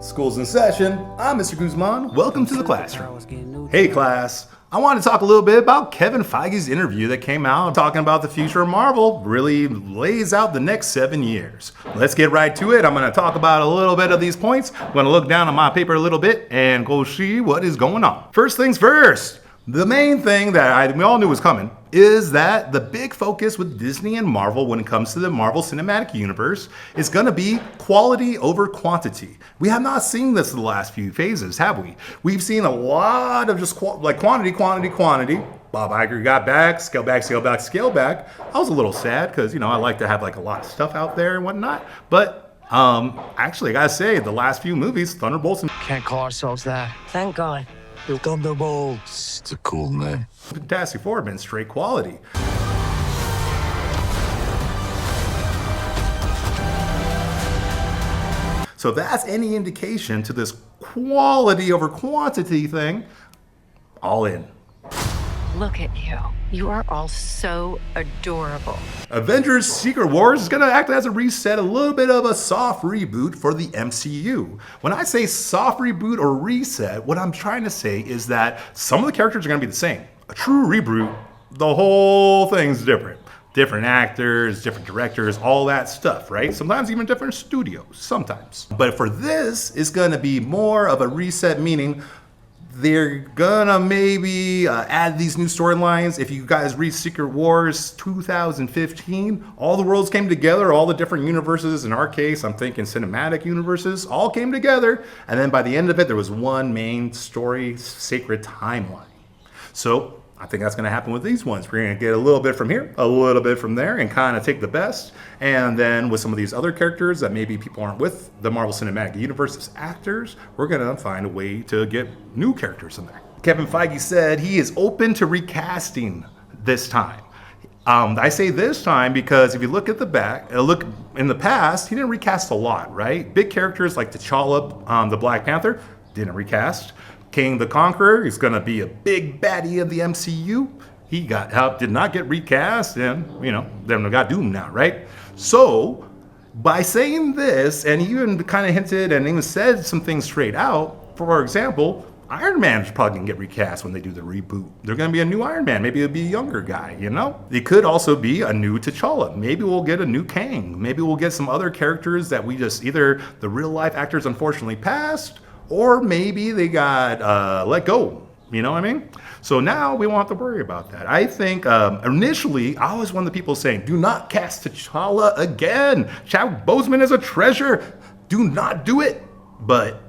School's in session. I'm Mr. Guzman. Welcome to the classroom. Hey class, I want to talk a little bit about Kevin Feige's interview that came out talking about the future of Marvel. Really lays out the next 7 years. Let's get right to it. I'm going to talk about a little bit of these points. I'm going to look down on my paper a little bit and go see what is going on. First things first. The main thing that we all knew was coming is that the big focus with Disney and Marvel when it comes to the Marvel Cinematic Universe is going to be quality over quantity. We have not seen this in the last few phases, have we? We've seen a lot of just quantity. Bob Iger got back, scale back. I was a little sad because, I like to have a lot of stuff out there and whatnot. But actually, I gotta say, the last few movies, Thunderbolts and Can't call ourselves that. Thank God. Thunderbolts. It's a cool name. Fantastic Four have been straight quality. So that's any indication to this quality over quantity thing. All in. Look at you. You are all so adorable. Avengers Secret Wars is going to act as a reset, a little bit of a soft reboot for the MCU. When I say soft reboot or reset, what I'm trying to say is that some of the characters are going to be the same. A true reboot, the whole thing's different. Different actors, different directors, all that stuff, right? Sometimes even different studios, sometimes. But for this, it's going to be more of a reset, meaning they're gonna maybe add these new storylines. If you guys read Secret Wars 2015, all the worlds came together, all the different universes, in our case, I'm thinking cinematic universes, all came together. And then by the end of it, there was one main story, sacred timeline. So I think that's gonna happen with these ones. We're gonna get a little bit from here, a little bit from there, and kind of take the best. And then with some of these other characters that maybe people aren't with the Marvel Cinematic Universe as actors, we're gonna find a way to get new characters in there. Kevin Feige said he is open to recasting this time. I say this time because if you look at the back, look in the past, he didn't recast a lot, right? Big characters like T'Challa, the Black Panther, didn't recast. King the Conqueror is going to be a big baddie of the MCU. He did not get recast, and they got doomed now, right? So by saying this, and he even kind of hinted and even said some things straight out. For example, Iron Man's probably going to get recast when they do the reboot. There's going to be a new Iron Man. Maybe it'll be a younger guy, It could also be a new T'Challa. Maybe we'll get a new Kang. Maybe we'll get some other characters that we just either the real life actors unfortunately passed, or maybe they got let go. You know what I mean? So now we won't have to worry about that. I think initially, I was one of the people saying, do not cast T'Challa again. Chadwick Boseman is a treasure. Do not do it. But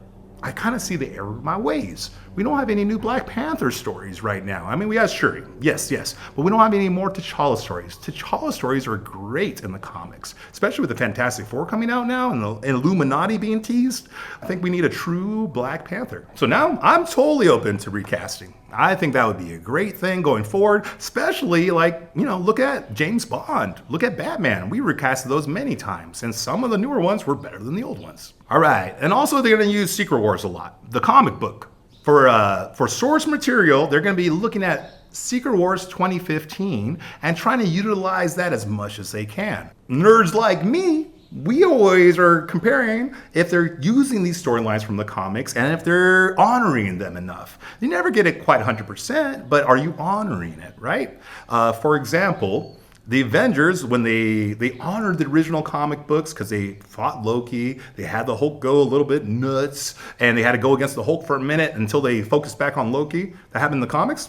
I kind of see the error of my ways. We don't have any new Black Panther stories right now. I mean, we have Shuri, yes, but we don't have any more T'Challa stories. T'Challa stories are great in the comics, especially with the Fantastic Four coming out now and the Illuminati being teased. I think we need a true Black Panther. So now I'm totally open to recasting. I think that would be a great thing going forward, especially look at James Bond, look at Batman. We recasted those many times, and some of the newer ones were better than the old ones. All right, and also they're going to use Secret Wars a lot, the comic book. For source material, they're going to be looking at Secret Wars 2015 and trying to utilize that as much as they can. Nerds like me, we always are comparing if they're using these storylines from the comics and if they're honoring them enough. You never get it quite 100%, but are you honoring it, right? For example, the Avengers, when they honored the original comic books because they fought Loki, they had the Hulk go a little bit nuts, and they had to go against the Hulk for a minute until they focused back on Loki. That happened in the comics,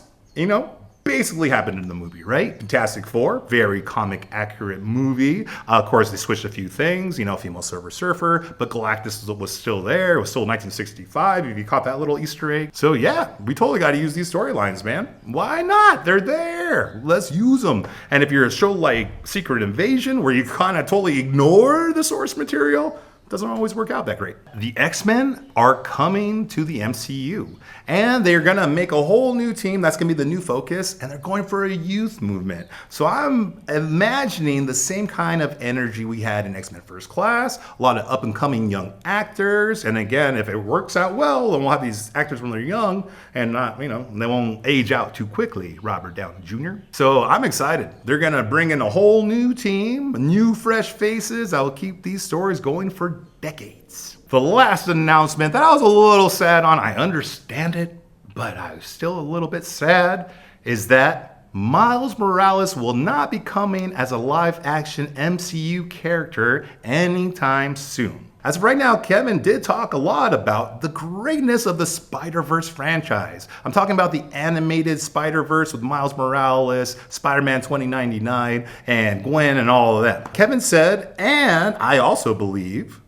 basically happened in the movie, right? Fantastic Four, very comic accurate movie. Of course, they switched a few things, female Silver Surfer, but Galactus was still there. It was still 1965, if you caught that little Easter egg. So yeah, we totally got to use these storylines, man. Why not? They're there. Let's use them. And if you're a show like Secret Invasion, where you kind of totally ignore the source material, doesn't always work out that great. The X-Men are coming to the MCU, and they're gonna make a whole new team. That's gonna be the new focus, and they're going for a youth movement. So I'm imagining the same kind of energy we had in X-Men First Class, a lot of up and coming young actors. And again, if it works out well, then we'll have these actors when they're young and not, they won't age out too quickly, Robert Downey Jr. So I'm excited. They're gonna bring in a whole new team, new fresh faces. I'll keep these stories going for decades. The last announcement that I was a little sad on, I understand it, but I was still a little bit sad, is that Miles Morales will not be coming as a live-action MCU character anytime soon. As of right now, Kevin did talk a lot about the greatness of the Spider-Verse franchise. I'm talking about the animated Spider-Verse with Miles Morales, Spider-Man 2099, and Gwen and all of them. Kevin said, and I also believe,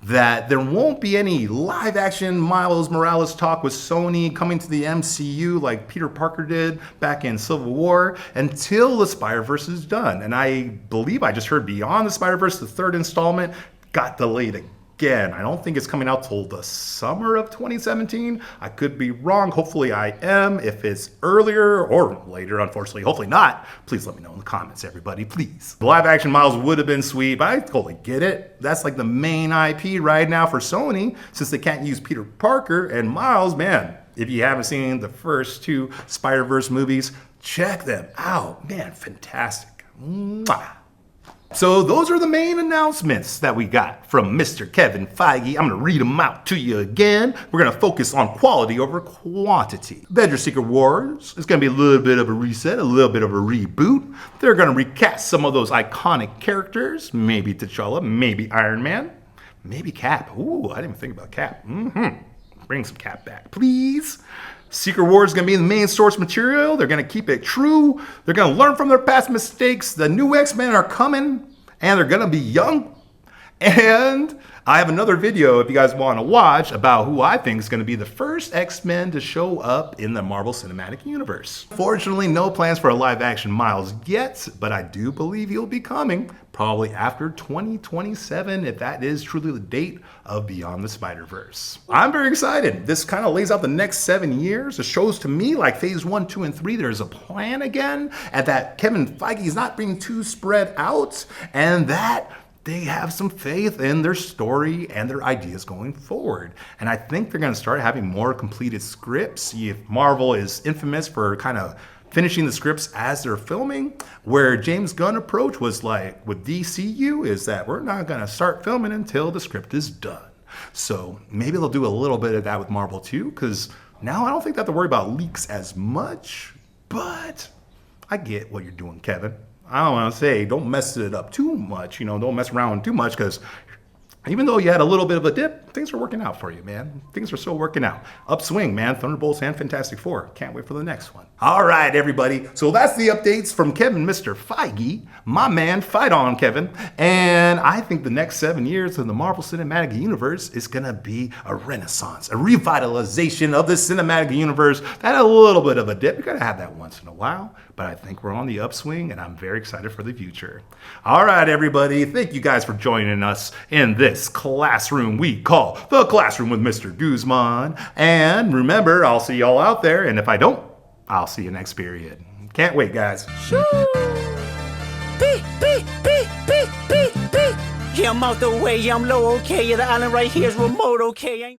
that there won't be any live-action Miles Morales talk with Sony coming to the MCU like Peter Parker did back in Civil War until the Spider-Verse is done. And I believe I just heard Beyond the Spider-Verse, the third installment, got delayed again. I don't think it's coming out till the summer of 2017. I could be wrong. Hopefully I am. If it's earlier or later, unfortunately, hopefully not, please let me know in the comments, everybody, please. The live action Miles would have been sweet, but I totally get it. That's like the main IP right now for Sony, since they can't use Peter Parker and Miles. Man, if you haven't seen the first two Spider-Verse movies, check them out. Man, fantastic. Mwah. So those are the main announcements that we got from Mr. Kevin Feige. I'm going to read them out to you again. We're going to focus on quality over quantity. Avengers Secret Wars is going to be a little bit of a reset, a little bit of a reboot. They're going to recast some of those iconic characters. Maybe T'Challa, maybe Iron Man, maybe Cap. Ooh, I didn't even think about Cap. Bring some Cap back, please. Secret Wars is going to be the main source material. They're going to keep it true. They're going to learn from their past mistakes. The new X-Men are coming, and they're going to be young. And I have another video, if you guys want to watch, about who I think is going to be the first X-Men to show up in the Marvel Cinematic Universe. Fortunately, no plans for a live-action Miles yet, but I do believe he'll be coming, probably after 2027, if that is truly the date of Beyond the Spider-Verse. I'm very excited. This kind of lays out the next 7 years. It shows to me, like phase 1, 2, and 3, there's a plan again, and that Kevin Feige is not being too spread out, and that they have some faith in their story and their ideas going forward. And I think they're going to start having more completed scripts. If Marvel is infamous for kind of finishing the scripts as they're filming, where James Gunn approach was like with DCU is that we're not going to start filming until the script is done. So maybe they'll do a little bit of that with Marvel too, because now I don't think they have to worry about leaks as much, but I get what you're doing, Kevin. I don't want to say don't mess it up too much, don't mess around too much, because even though you had a little bit of a dip, things are working out for you, man. Things are still working out. Upswing, man. Thunderbolts and Fantastic Four. Can't wait for the next one. All right, everybody. So that's the updates from Kevin, Mr. Feige. My man, fight on, Kevin. And I think the next 7 years of the Marvel Cinematic Universe is going to be a renaissance, a revitalization of the cinematic universe. That had a little bit of a dip. You got to have that once in a while. But I think we're on the upswing, and I'm very excited for the future. All right, everybody. Thank you guys for joining us in this classroom we call The Classroom with Mr. Guzman. And remember, I'll see y'all out there. And if I don't, I'll see you next period. Can't wait, guys. Shoo! Beep, beep, beep, beep, beep, beep. Yeah, I'm out the way. I'm low, okay. Yeah, the island right here is remote, okay.